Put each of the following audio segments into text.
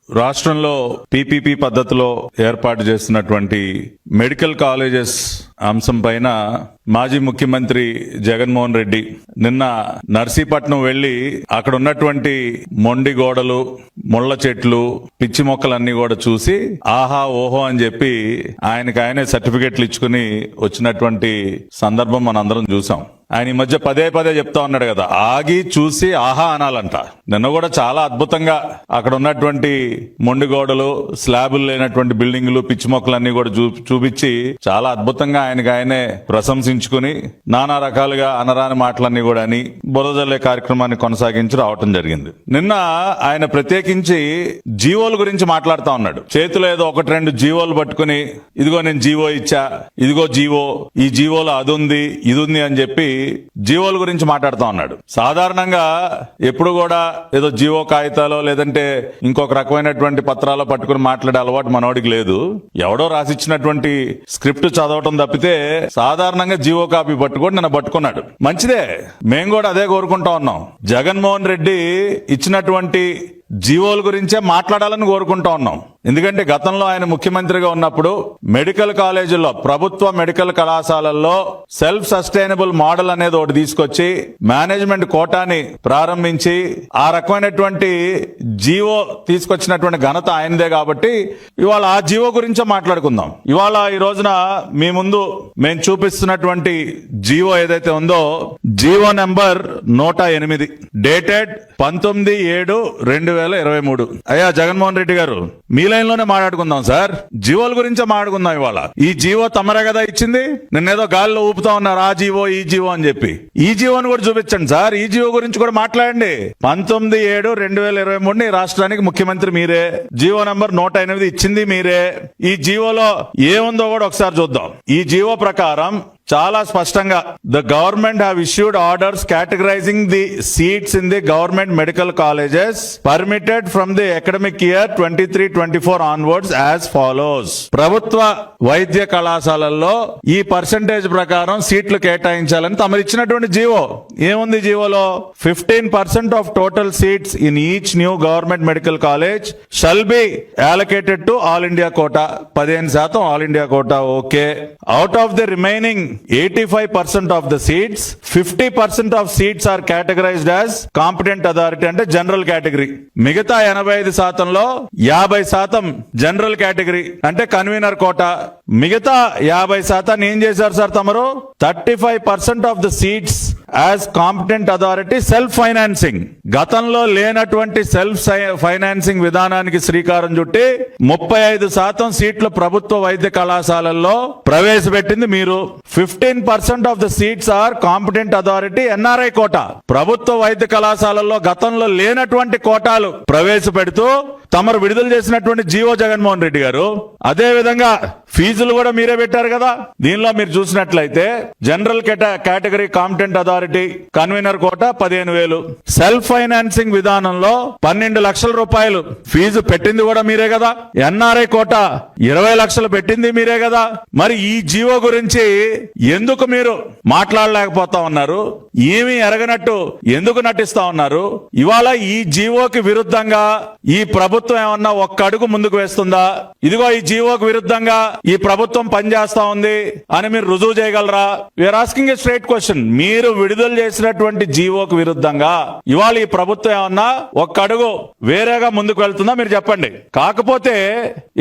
రాష్ట్రంలో పీపీపీ పద్ధతిలో ఏర్పాటు చేస్తున్నటువంటి మెడికల్ కాలేజెస్ అంశం పైన మాజీ ముఖ్యమంత్రి జగన్మోహన్ రెడ్డి నిన్న నర్సీపట్నం వెళ్లి అక్కడ ఉన్నటువంటి మొండి గోడలు, ముళ్ల చెట్లు, పిచ్చి మొక్కలన్నీ కూడా చూసి ఆహా ఓహో అని చెప్పి ఆయనకు సర్టిఫికెట్లు ఇచ్చుకుని వచ్చినటువంటి సందర్భం మనందరం చూసాం. ఆయన ఈ మధ్య పదే పదే చెప్తా ఉన్నాడు కదా, ఆగి చూసి ఆహా అనాలంట. నిన్న కూడా చాలా అద్భుతంగా అక్కడ ఉన్నటువంటి మొండి గోడలు, స్లాబులు లేనటువంటి బిల్డింగులు, పిచ్చి మొక్కలన్నీ కూడా చూపించి చాలా అద్భుతంగా ఆయనే ప్రశంసించుకుని నానా రకాలుగా అనరాని మాటలన్నీ కూడా అని బురదల్లే కార్యక్రమాన్ని కొనసాగించి రావటం జరిగింది. నిన్న ఆయన ప్రత్యేకించి జీవోల గురించి మాట్లాడుతా ఉన్నాడు. చేతిలో ఏదో ఒకటి రెండు జీవోలు పట్టుకుని ఇదిగో నేను జీవో ఇచ్చా, ఇదిగో జీవో, ఈ జీవోలో అది ఉంది ఇది ఉంది అని చెప్పి జీవోల గురించి మాట్లాడుతూ ఉన్నాడు. సాధారణంగా ఎప్పుడు కూడా ఏదో జీవో కాగితాలో లేదంటే ఇంకొక రకమైనటువంటి పత్రాలు పట్టుకుని మాట్లాడే అలవాటు మనోడికి లేదు. ఎవడో రాసిచ్చినటువంటి స్క్రిప్ట్ చదవటం తప్పితే సాధారణంగా జీవో కాపీ పట్టుకొని నన్ను పట్టుకున్నాడు. మంచిదే, మేము కూడా అదే కోరుకుంటా ఉన్నాం. జగన్మోహన్ రెడ్డి ఇచ్చినటువంటి జీవోల గురించే మాట్లాడాలని కోరుకుంటా ఉన్నాం. ఎందుకంటే గతంలో ఆయన ముఖ్యమంత్రిగా ఉన్నప్పుడు మెడికల్ కాలేజీల్లో, ప్రభుత్వ మెడికల్ కళాశాలల్లో సెల్ఫ్ సస్టైనబుల్ మోడల్ అనేది ఒకటి తీసుకొచ్చి మేనేజ్మెంట్ కోటాని ప్రారంభించి ఆ రకమైనటువంటి జీవో తీసుకొచ్చినటువంటి ఘనత ఆయనదే. కాబట్టి ఇవాళ ఆ జీవో గురించే మాట్లాడుకుందాం. ఇవాళ ఈ రోజున మీ ముందు మేము చూపిస్తున్నటువంటి జీవో ఏదైతే ఉందో, జీవో నెంబర్ 108 డేటెడ్ 19/7/2023. అయ్యా జగన్మోహన్ రెడ్డి గారు, మీ లైన్ లోనే మాట్లాడుకుందాం సార్. జీవోల గురించే మాట్లాడుకుందాం. ఇవాళ ఈ జీవో తమరే కదా ఇచ్చింది, నిన్నేదో గాలిలో ఊపుతా ఉన్నారు ఆ జీవో ఈ జీవో అని చెప్పి. ఈ జీవోని కూడా చూపించండి సార్, ఈ జీవో గురించి కూడా మాట్లాడండి. 19/7/2023 రాష్ట్రానికి ముఖ్యమంత్రి మీరే, జీవో నంబర్ 108 ఇచ్చింది మీరే. ఈ జీవోలో ఏముందో కూడా ఒకసారి చూద్దాం. ఈ జీవో ప్రకారం చాలా స్పష్టంగా the government have issued orders categorising the seats in the government medical colleges permitted from the academic year 23-24 onwards as follows. ప్రభుత్వ వైద్య కళాశాలల్లో ఈ పర్సెంటేజ్ ప్రకారం సీట్లు కేటాయించాలని తమరు ఇచ్చినటువంటి జీవో. ఏముంది జీవోలో? 15% of total seats in each new government medical college shall be allocated to all India quota. 15% all India quota. Okay. Out of the remaining 85% of the seats, 50% of seats are categorized as competent authority అంటే general category. మిగతా 85%లో 50% general category అంటే convener quota. మిగతా 50% ఏం చేశారు sir తమరు? 35% of the seats as competent authority self financing. గతంలో లేనటువంటి self financing విధానానికి శ్రీకారం చుట్టి 35% సీట్లు ప్రభుత్వ వైద్య కళాశాలల్లో ప్రవేశపెట్టింది మీరు. 15% of the seats are competent authority NRI quota. ప్రభుత్వ వైద్య కళాశాలల్లో గతంలో లేనటువంటి కోటాలు ప్రవేశపెడుతూ తమరు విడుదల చేసినటువంటి జీవో జగన్మోహన్ రెడ్డి గారు. అదే విధంగా ఫీజులు కూడా మీరే పెట్టారు కదా. దీనిలో మీరు చూసినట్లయితే general category competent authority convener quota 15,000. Self financing విధానంలో 12 లక్షల రూపాయలు ఫీజు పెట్టింది కూడా మీరే కదా. ఎన్ఆర్ఐ కోటా 20 లక్షలు పెట్టింది మీరే కదా. మరి ఈ జీవో గురించి ఎందుకు మీరు మాట్లాడలేకపోతా ఉన్నారు? ఏమీ ఎరగనట్టు ఎందుకు నటిస్తా ఉన్నారు? ఇవాళ ఈ జీవోకి విరుద్ధంగా ఈ ప్రభుత్వం ఏమన్నా ఒక్క అడుగు ముందుకు వేస్తుందా? ఇదిగో ఈ జీవోకి విరుద్ధంగా ఈ ప్రభుత్వం పనిచేస్తా ఉంది అని మీరు రుజువు చేయగలరా? We're asking a straight question. మీరు విడుదల చేసినటువంటి జీవోకి విరుద్ధంగా ఇవాళ ఈ ప్రభుత్వం ఏమన్నా ఒక్క అడుగు వేరేగా ముందుకు వెళ్తుందా? మీరు చెప్పండి. కాకపోతే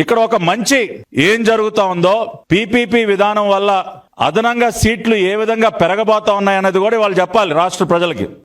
ఇక్కడ ఒక మంచి ఏం జరుగుతా ఉందో, పీపీపీ విధానం వల్ల అదనంగా సీట్లు ఏ విధంగా పెరగబోతా ఉన్నాయన్నది కూడా వాళ్ళు చెప్పాలి రాష్ట్ర ప్రజలకి.